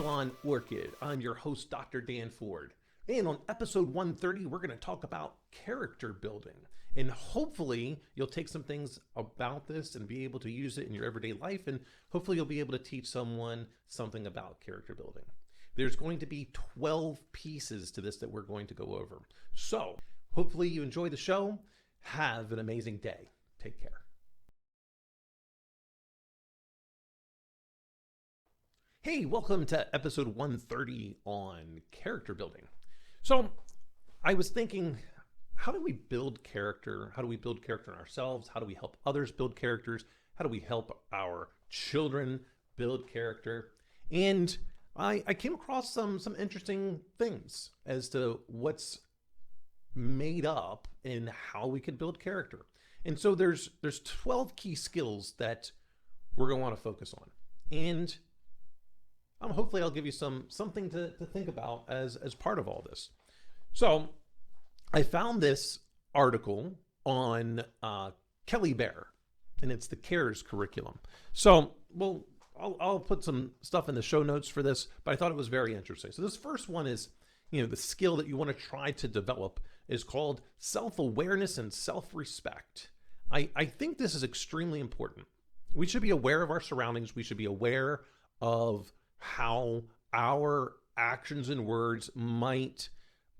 Echelon Orchid. I'm your host, Dr. Dan Ford. And on episode 130, we're going to talk about character building. And hopefully you'll take some things about this and be able to use it in your everyday life. And hopefully you'll be able to teach someone something about character building. There's going to be 12 pieces to this that we're going to go over. So hopefully you enjoy the show. Have an amazing day. Take care. Hey, welcome to episode 130 on character building. So I was thinking, how do we build character? How do we build character in ourselves? How do we help others build characters? How do we help our children build character? And I came across some interesting things as to what's made up in how we can build character. And so there's 12 key skills that we're going to want to focus on. And hopefully I'll give you something to think about as part of all this. So I found this article on Kelly Bear, and it's the CARES curriculum. So, well, I'll put some stuff in the show notes for this, but I thought it was very interesting. So this first one is, the skill that you want to try to develop is called self-awareness and self-respect. I think this is extremely important. We should be aware of our surroundings. We should be aware of how our actions and words might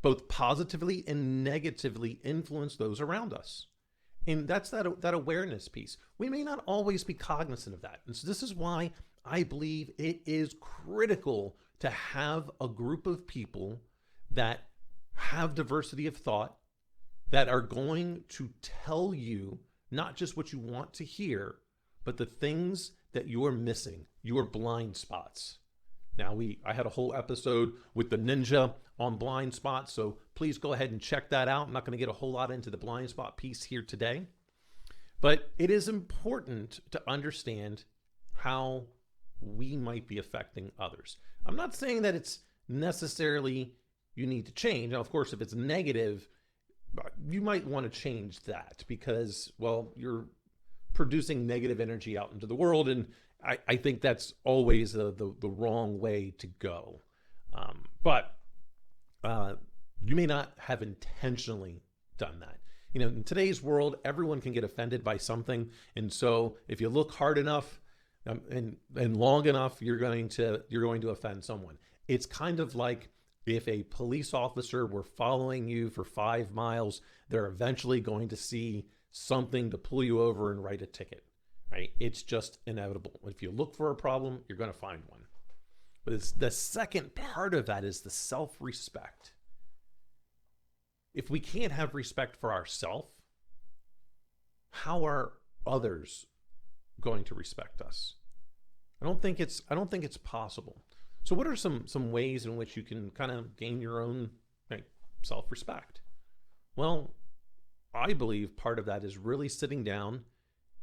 both positively and negatively influence those around us. And that's that awareness piece. We may not always be cognizant of that. And so this is why I believe it is critical to have a group of people that have diversity of thought, that are going to tell you not just what you want to hear, but the things that you're missing, your blind spots. Now, I had a whole episode with the ninja on blind spots, so please go ahead and check that out. I'm not going to get a whole lot into the blind spot piece here today, but it is important to understand how we might be affecting others. I'm not saying that it's necessarily you need to change. Now, of course, if it's negative, you might want to change that because, well, you're producing negative energy out into the world, and I think that's always the wrong way to go. But you may not have intentionally done that. In today's world, everyone can get offended by something. And so if you look hard enough and long enough, you're going to offend someone. It's kind of like if a police officer were following you for 5 miles, they're eventually going to see something to pull you over and write a ticket. Right? It's just inevitable. If you look for a problem, you're going to find one. But it's the second part of that is the self-respect. If we can't have respect for ourselves, how are others going to respect us? I don't think it's possible. So what are some ways in which you can kind of gain your own self-respect? Well, I believe part of that is really sitting down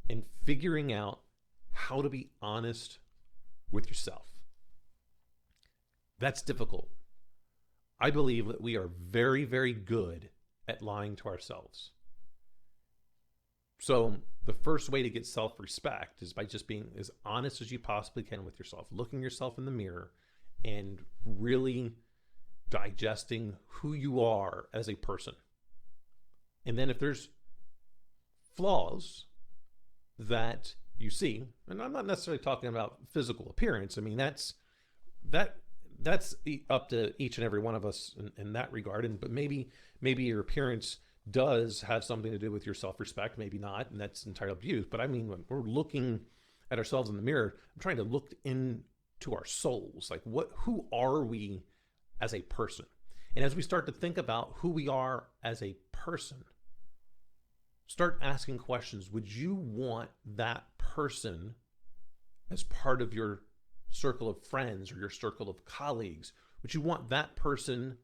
and figuring out how to be honest with yourself. That's difficult. I believe that we are very, very good at lying to ourselves. So the first way to get self-respect is by just being as honest as you possibly can with yourself, looking yourself in the mirror and really digesting who you are as a person. And then if there's flaws that you see, and I'm not necessarily talking about physical appearance. I mean, that's up to each and every one of us in that regard. But maybe your appearance does have something to do with your self-respect, maybe not, and that's entirely up to you. But I mean, when we're looking at ourselves in the mirror, I'm trying to look into our souls. Like, who are we as a person? And as we start to think about who we are as a person, start asking questions. Would you want that person as part of your circle of friends or your circle of colleagues? Would you want that person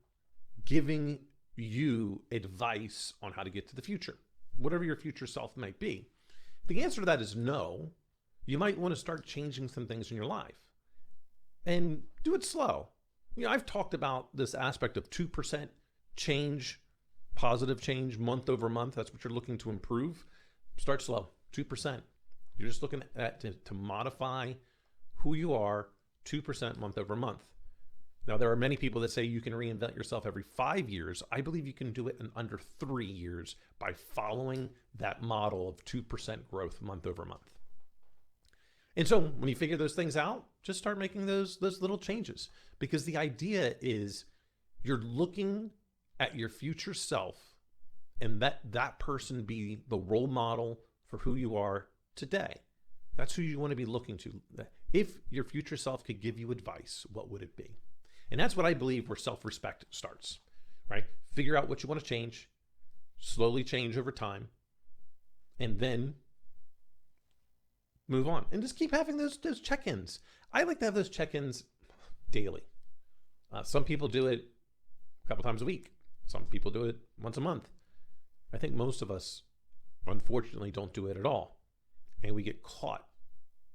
giving you advice on how to get to the future, whatever your future self might be? If the answer to that is no, you might want to start changing some things in your life and do it slow. I've talked about this aspect of 2% change, positive change month over month. That's what you're looking to improve. Start slow, 2%. You're just looking at to modify who you are 2% month over month. Now, there are many people that say you can reinvent yourself every 5 years. I believe you can do it in under 3 years by following that model of 2% growth month over month. And so when you figure those things out, just start making those little changes, because the idea is you're looking at your future self and that person be the role model for who you are today. That's who you want to be looking to. If your future self could give you advice, what would it be? And that's what I believe where self-respect starts, right? Figure out what you want to change, slowly change over time, and then move on. And just keep having those check-ins. I like to have those check-ins daily. Some people do it a couple times a week. Some people do it once a month. I think most of us, unfortunately, don't do it at all. And we get caught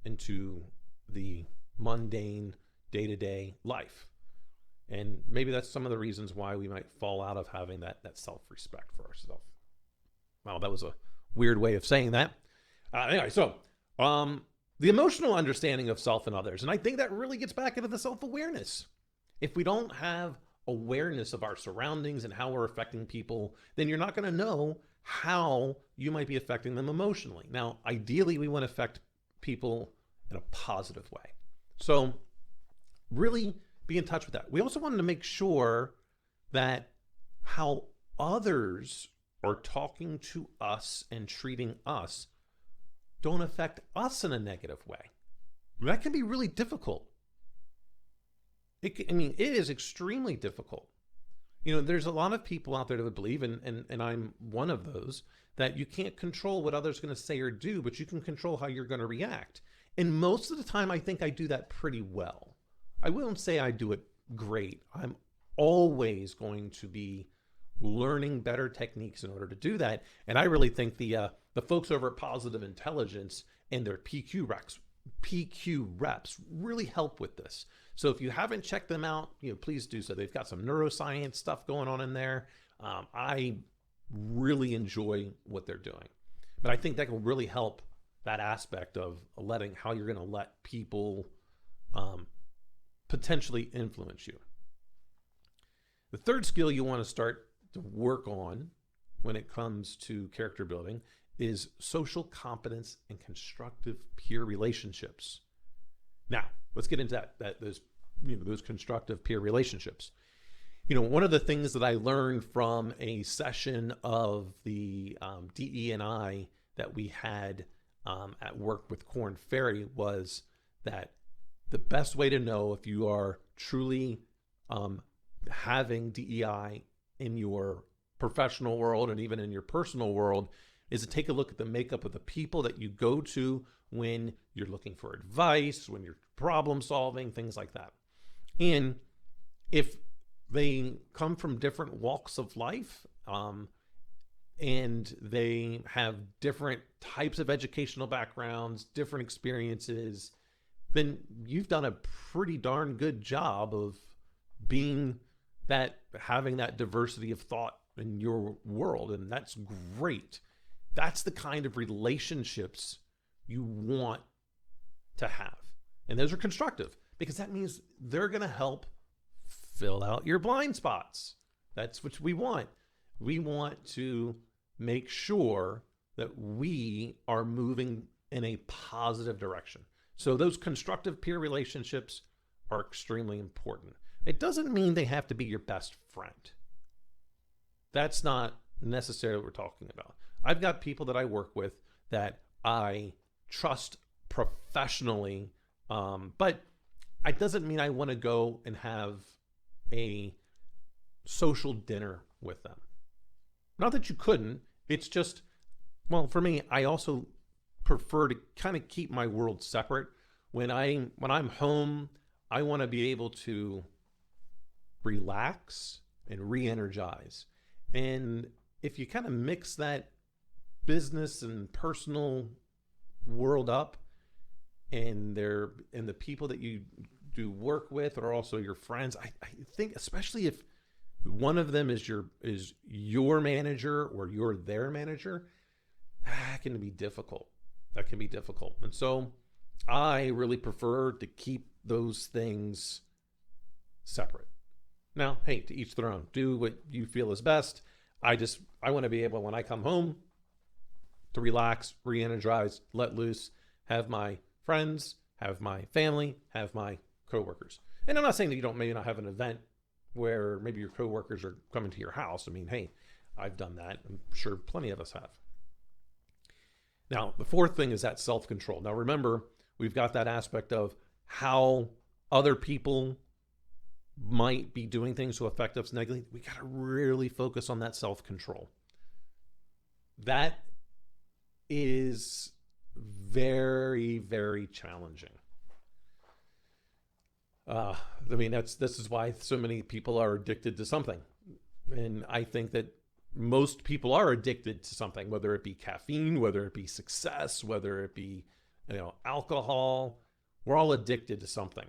into the mundane day-to-day life. And maybe that's some of the reasons why we might fall out of having that self-respect for ourselves. Wow, that was a weird way of saying that. Anyway, so the emotional understanding of self and others. And I think that really gets back into the self-awareness. If we don't have awareness of our surroundings and how we're affecting people, then you're not going to know how you might be affecting them emotionally. Now, ideally, we want to affect people in a positive way. So really be in touch with that. We also wanted to make sure that how others are talking to us and treating us don't affect us in a negative way. That can be really difficult. It is extremely difficult. There's a lot of people out there that would believe, and I'm one of those, that you can't control what others are going to say or do, but you can control how you're going to react. And most of the time, I think I do that pretty well. I wouldn't say I do it great. I'm always going to be learning better techniques in order to do that. And I really think the folks over at Positive Intelligence and their PQ reps really help with this. So if you haven't checked them out, please do so. They've got some neuroscience stuff going on in there. I really enjoy what they're doing. But I think that will really help that aspect of how you're going to let people potentially influence you. The third skill you want to start to work on when it comes to character building is social competence and constructive peer relationships. Now, let's get into those constructive peer relationships. One of the things that I learned from a session of the DE&I that we had at work with Korn Ferry was that the best way to know if you are truly having DEI in your professional world and even in your personal world is to take a look at the makeup of the people that you go to when you're looking for advice, when you're problem solving, things like that. And if they come from different walks of life, and they have different types of educational backgrounds, different experiences, then you've done a pretty darn good job of having that diversity of thought in your world. And that's great. That's the kind of relationships you want to have. And those are constructive because that means they're going to help fill out your blind spots. That's what we want. We want to make sure that we are moving in a positive direction. So those constructive peer relationships are extremely important. It doesn't mean they have to be your best friend. That's not necessarily what we're talking about. I've got people that I work with that I trust professionally, but it doesn't mean I want to go and have a social dinner with them. Not that you couldn't, it's just, well, for me, I also prefer to kind of keep my world separate. When I'm home, I want to be able to relax and re-energize. And if you kind of mix that business and personal world up, and the people that you do work with are also your friends, I think especially if one of them is your manager or you're their manager, that can be difficult. And so I really prefer to keep those things separate. Now, hey, to each their own. Do what you feel is best. I want to be able, when I come home, to relax, re-energize, let loose, have my friends, have my family, have my coworkers. And I'm not saying that you don't maybe not have an event where maybe your coworkers are coming to your house. I mean, hey, I've done that. I'm sure plenty of us have. Now, the fourth thing is that self-control. Now, remember, we've got that aspect of how other people might be doing things to affect us negatively. We got to really focus on that self-control. That is very, very challenging. I mean, this is why so many people are addicted to something. And I think that most people are addicted to something, whether it be caffeine, whether it be success, whether it be, alcohol. We're all addicted to something.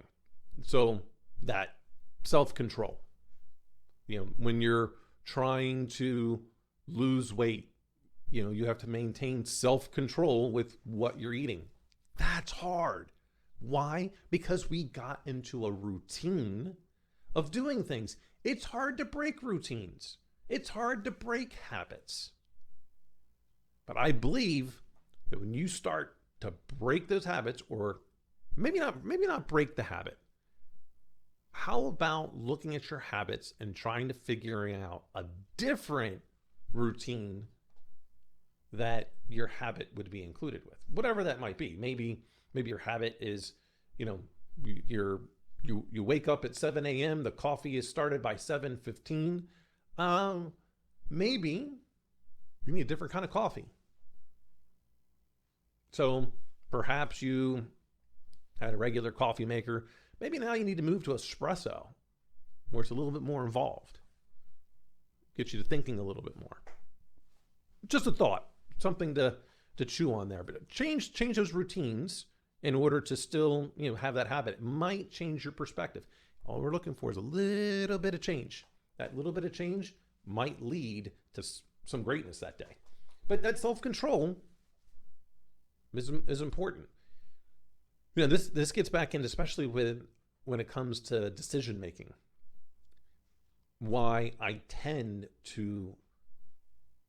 So that self-control, when you're trying to lose weight, you have to maintain self-control with what you're eating. That's hard. Why? Because we got into a routine of doing things. It's hard to break routines. It's hard to break habits. But I believe that when you start to break those habits, or maybe not break the habit, how about looking at your habits and trying to figure out a different routine that your habit would be included with, whatever that might be. Maybe your habit is, you wake up at 7 a.m. The coffee is started by 7:15. Maybe you need a different kind of coffee. So perhaps you had a regular coffee maker. Maybe now you need to move to espresso, where it's a little bit more involved. Get you to thinking a little bit more. Just a thought, something to chew on there. But change those routines in order to still have that habit. It might change your perspective. All we're looking for is a little bit of change. That little bit of change might lead to some greatness that day. But that self-control is important. This gets back into, especially when it comes to decision making, why I tend to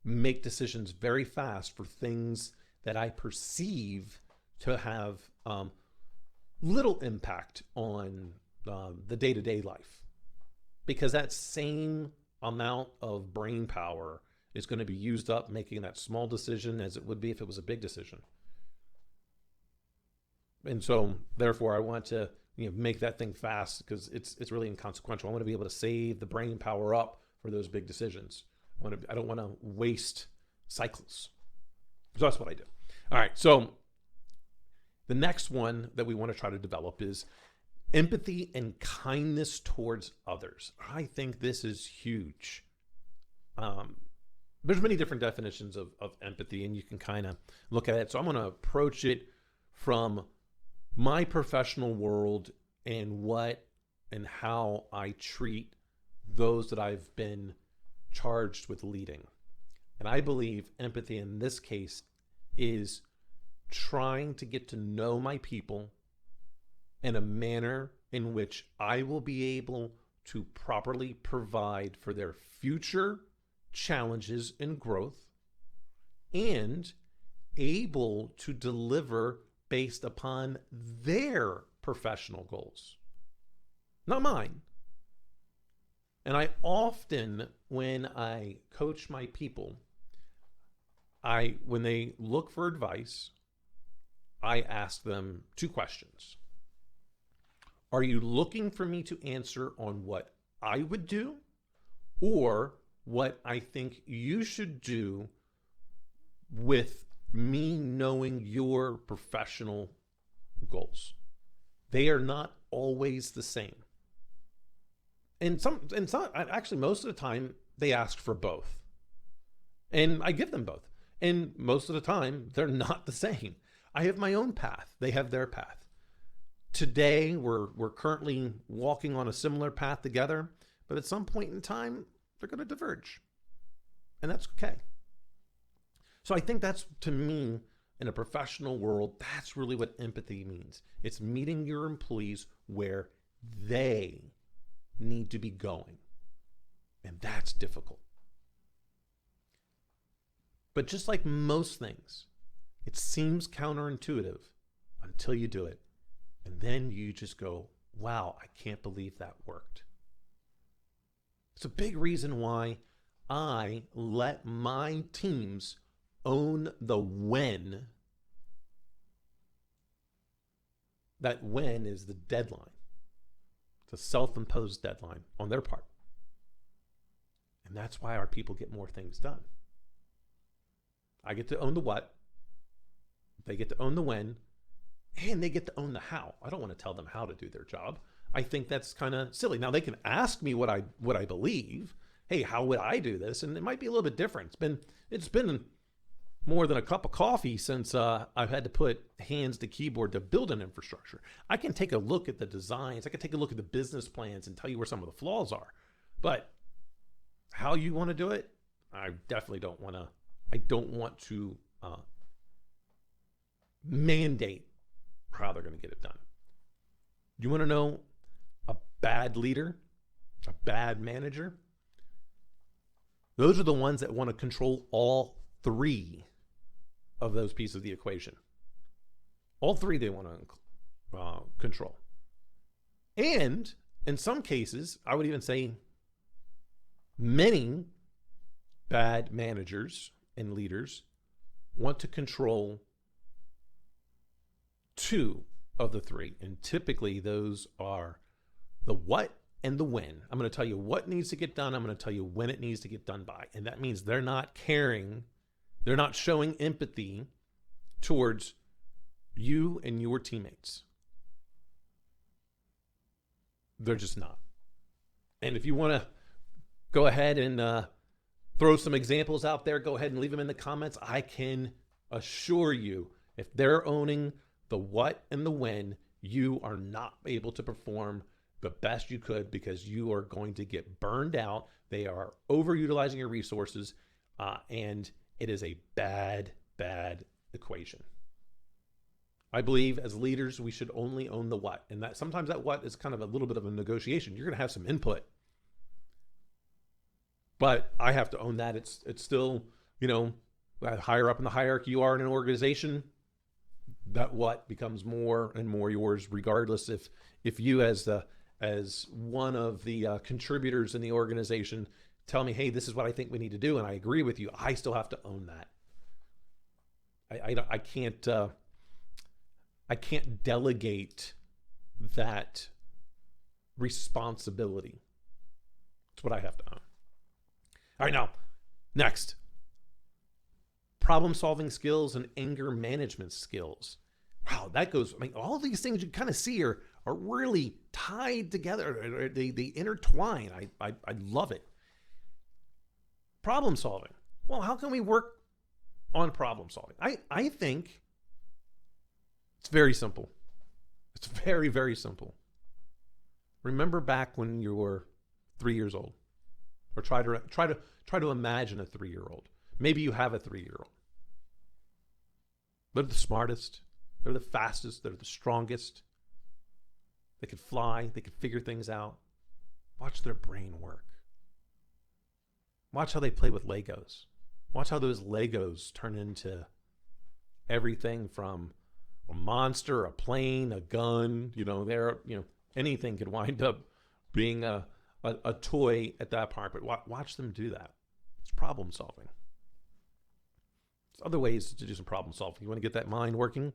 make decisions very fast for things that I perceive to have little impact on the day-to-day life, because that same amount of brain power is going to be used up making that small decision as it would be if it was a big decision. And so therefore I want to make that thing fast, because it's really inconsequential. I want to be able to save the brain power up for those big decisions. I don't want to waste cycles. So that's what I do. All right. So the next one that we want to try to develop is empathy and kindness towards others. I think this is huge. There's many different definitions of empathy, and you can kind of look at it. So I'm going to approach it from my professional world and how I treat those that I've been charged with leading. And I believe empathy in this case is trying to get to know my people in a manner in which I will be able to properly provide for their future challenges and growth, and able to deliver based upon their professional goals, not mine. And I often, when I coach my people, when they look for advice, I ask them two questions. Are you looking for me to answer on what I would do, or what I think you should do with me knowing your professional goals? They are not always the same. And actually, most of the time they ask for both, and I give them both. And most of the time they're not the same. I have my own path. They have their path. Today we're currently walking on a similar path together, but at some point in time they're going to diverge, and that's okay. So I think that's, to me, in a professional world, that's really what empathy means. It's meeting your employees where they need to be going. And that's difficult. But just like most things, it seems counterintuitive until you do it. And then you just go, wow, I can't believe that worked. It's a big reason why I let my teams own the when. That when is the deadline. It's a self-imposed deadline on their part. And that's why our people get more things done. I get to own the what, they get to own the when, and they get to own the how. I don't want to tell them how to do their job. I think that's kind of silly. Now they can ask me what I believe. Hey, how would I do this? And it might be a little bit different. It's been more than a cup of coffee since I've had to put hands to keyboard to build an infrastructure. I can take a look at the designs. I can take a look at the business plans and tell you where some of the flaws are. But how you want to do it, I definitely don't want to. I don't want to mandate how they're going to get it done. You want to know a bad leader, a bad manager? Those are the ones that want to control all three of those pieces of the equation. All three they want to control. And in some cases, I would even say many bad managers and leaders want to control two of the three. And typically those are the what and the when. I'm going to tell you what needs to get done. I'm going to tell you when it needs to get done by. And that means they're not caring. They're not showing empathy towards you and your teammates. They're just not. And if you want to go ahead and throw some examples out there, go ahead and leave them in the comments. I can assure you, if they're owning the what and the when, you are not able to perform the best you could because you are going to get burned out. They are overutilizing your resources, and it is a bad, bad equation. I believe as leaders, we should only own the what. And that sometimes that what is kind of a little bit of a negotiation. You're going to have some input. But I have to own that. It's still, higher up in the hierarchy you are in an organization, that what becomes more and more yours, regardless if you as one of the contributors in the organization tell me, hey, this is what I think we need to do, and I agree with you, I still have to own that. I can't delegate that responsibility. It's what I have to own. All right, now, next. Problem-solving skills and anger management skills. Wow, that goes, all of these things you kind of see are really tied together. They intertwine. I love it. Problem solving. Well, how can we work on problem solving? I think it's very simple. It's very, very simple. Remember back when you were 3 years old, or try to imagine a 3-year-old. Maybe you have a 3-year-old. They're the smartest. They're the fastest. They're the strongest. They could fly. They could figure things out. Watch their brain work. Watch how they play with Legos. Watch how those Legos turn into everything from a monster, a plane, a gun. Anything could wind up being a toy at that part. But watch them do that. It's problem solving. There's other ways to do some problem solving. You want to get that mind working?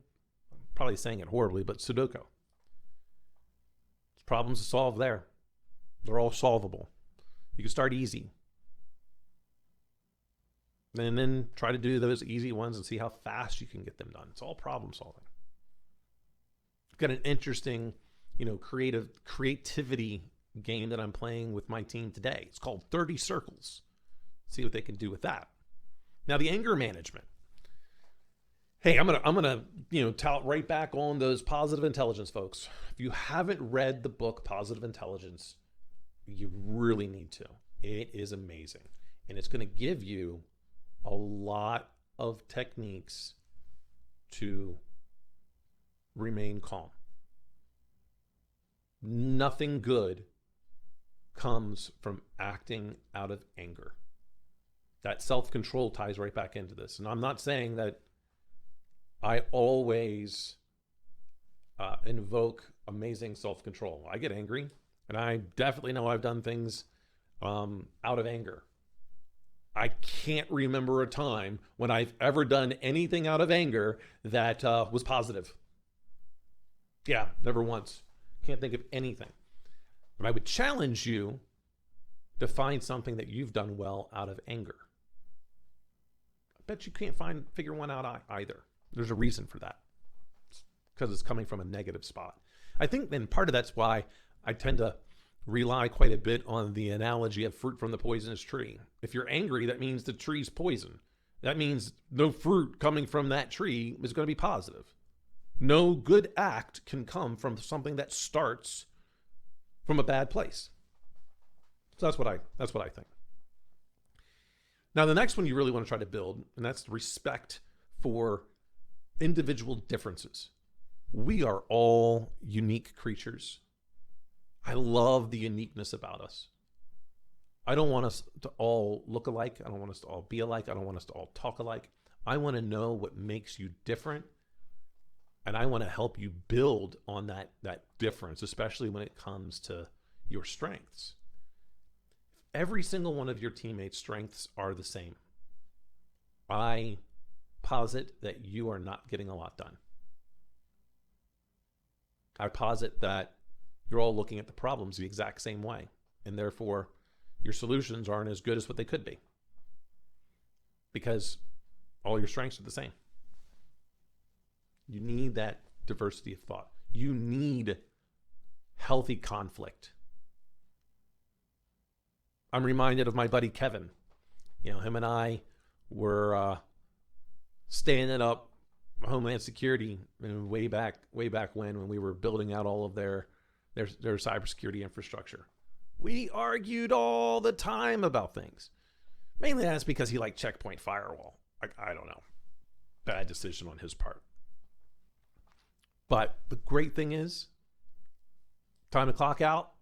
I'm probably saying it horribly, but Sudoku. There's problems to solve there. They're all solvable. You can start easy. And then try to do those easy ones and see how fast you can get them done. It's all problem solving. I've got an interesting, creativity game that I'm playing with my team today. It's called 30 Circles. See what they can do with that. Now, the anger management. Hey, I'm gonna tout right back on those positive intelligence folks. If you haven't read the book Positive Intelligence, you really need to. It is amazing, and it's going to give you a lot of techniques to remain calm. Nothing good comes from acting out of anger. That self-control ties right back into this. And I'm not saying that I always invoke amazing self-control. I get angry, and I definitely know I've done things out of anger. I can't remember a time when I've ever done anything out of anger that was positive. Yeah, never once. Can't think of anything. But I would challenge you to find something that you've done well out of anger. I bet you can't figure one out either. There's a reason for that. Because it's coming from a negative spot. I think then part of that's why I tend to rely quite a bit on the analogy of fruit from the poisonous tree. If you're angry, that means the tree's poison. That means no fruit coming from that tree is going to be positive. No good act can come from something that starts from a bad place. So that's what I think. Now, the next one you really want to try to build, and that's respect for individual differences. We are all unique creatures. I love the uniqueness about us. I don't want us to all look alike. I don't want us to all be alike. I don't want us to all talk alike. I want to know what makes you different. And I want to help you build on that difference, especially when it comes to your strengths. Every single one of your teammates' strengths are the same. I posit that you are not getting a lot done. I posit that you're all looking at the problems the exact same way, and therefore your solutions aren't as good as what they could be because all your strengths are the same. You need that diversity of thought. You need healthy conflict. I'm reminded of my buddy Kevin. You know, him and I were standing up Homeland Security way back when we were building out all of their cybersecurity infrastructure. We argued all the time about things. Mainly that's because he liked Checkpoint Firewall. I don't know. Bad decision on his part. But the great thing is, time to clock out.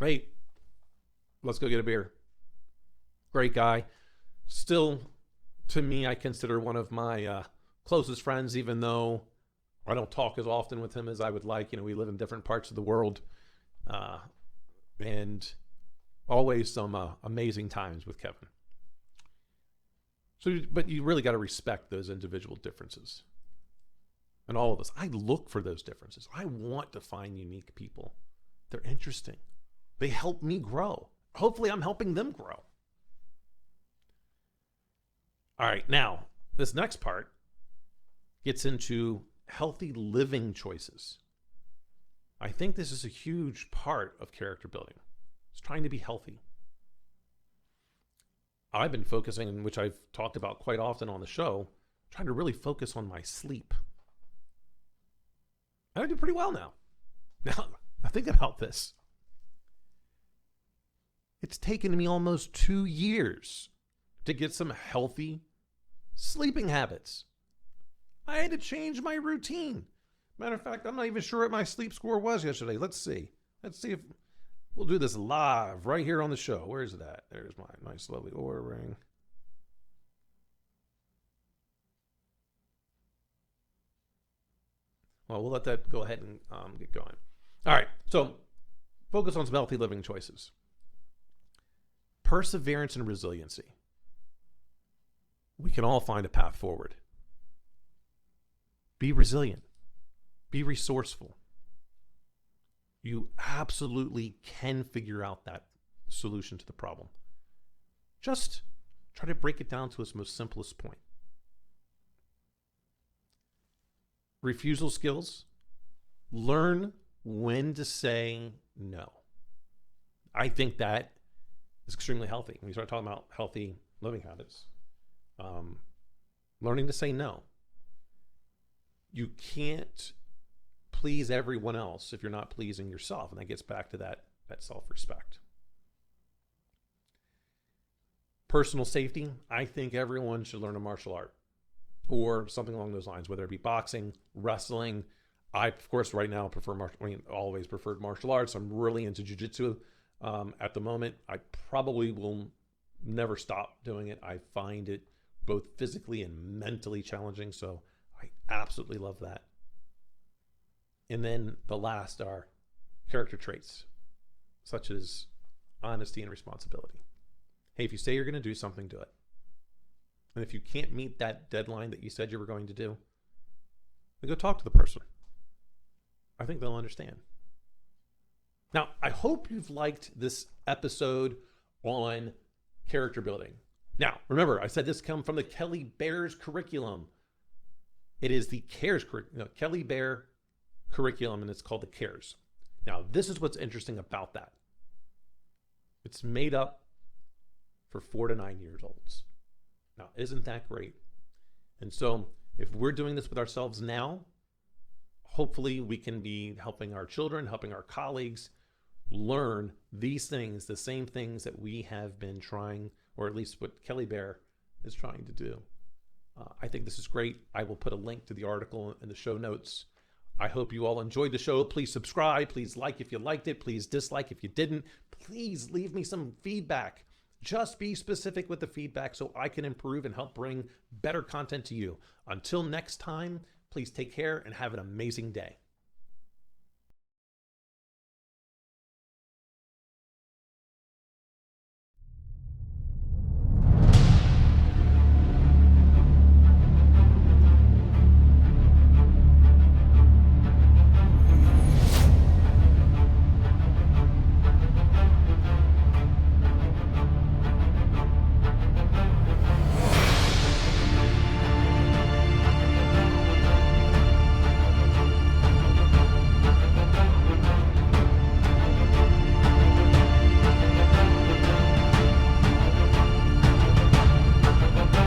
Right. Let's go get a beer. Great guy. Still, to me, I consider one of my closest friends, even though I don't talk as often with him as I would like. You know, we live in different parts of the world. And always some amazing times with Kevin. So, but you really got to respect those individual differences. And all of us, I look for those differences. I want to find unique people. They're interesting. They help me grow. Hopefully I'm helping them grow. All right, now, this next part gets into healthy living choices. I think this is a huge part of character building. It's trying to be healthy. I've been focusing, which I've talked about quite often on the show, trying to really focus on my sleep. And I do pretty well now. Now, I think about this. It's taken me almost 2 years to get some healthy sleeping habits. I had to change my routine. Matter of fact, I'm not even sure what my sleep score was yesterday. Let's see. Let's see if we'll do this live right here on the show. Where is it at? There's my nice, lovely Oura ring. Well, we'll let that go ahead and get going. All right. So focus on some healthy living choices. Perseverance and resiliency. We can all find a path forward. Be resilient. Be resourceful. You absolutely can figure out that solution to the problem. Just try to break it down to its most simplest point. Refusal skills. Learn when to say no. I think that is extremely healthy. When you start talking about healthy living habits, learning to say no. You can't please everyone else if you're not pleasing yourself. And that gets back to that self-respect. Personal safety. I think everyone should learn a martial art or something along those lines, whether it be boxing, wrestling. I, of course, right now always preferred martial arts. I'm really into jiu-jitsu. At the moment, I probably will never stop doing it. I find it both physically and mentally challenging, so I absolutely love that. And then the last are character traits, such as honesty and responsibility. Hey, if you say you're going to do something, do it. And if you can't meet that deadline that you said you were going to do, then go talk to the person. I think they'll understand. Now, I hope you've liked this episode on character building. Now, remember, I said this comes from the Kelly Bear's curriculum. It is the Kelly Bear curriculum, and it's called the CARES. Now, this is what's interesting about that. It's made up for 4 to 9 years olds. Now, isn't that great? And so if we're doing this with ourselves now, hopefully we can be helping our children, helping our colleagues learn these things, the same things that we have been trying, or at least what Kelly Bear is trying to do. I think this is great. I will put a link to the article in the show notes. I hope you all enjoyed the show. Please subscribe. Please like if you liked it. Please dislike if you didn't. Please leave me some feedback. Just be specific with the feedback so I can improve and help bring better content to you. Until next time, please take care and have an amazing day.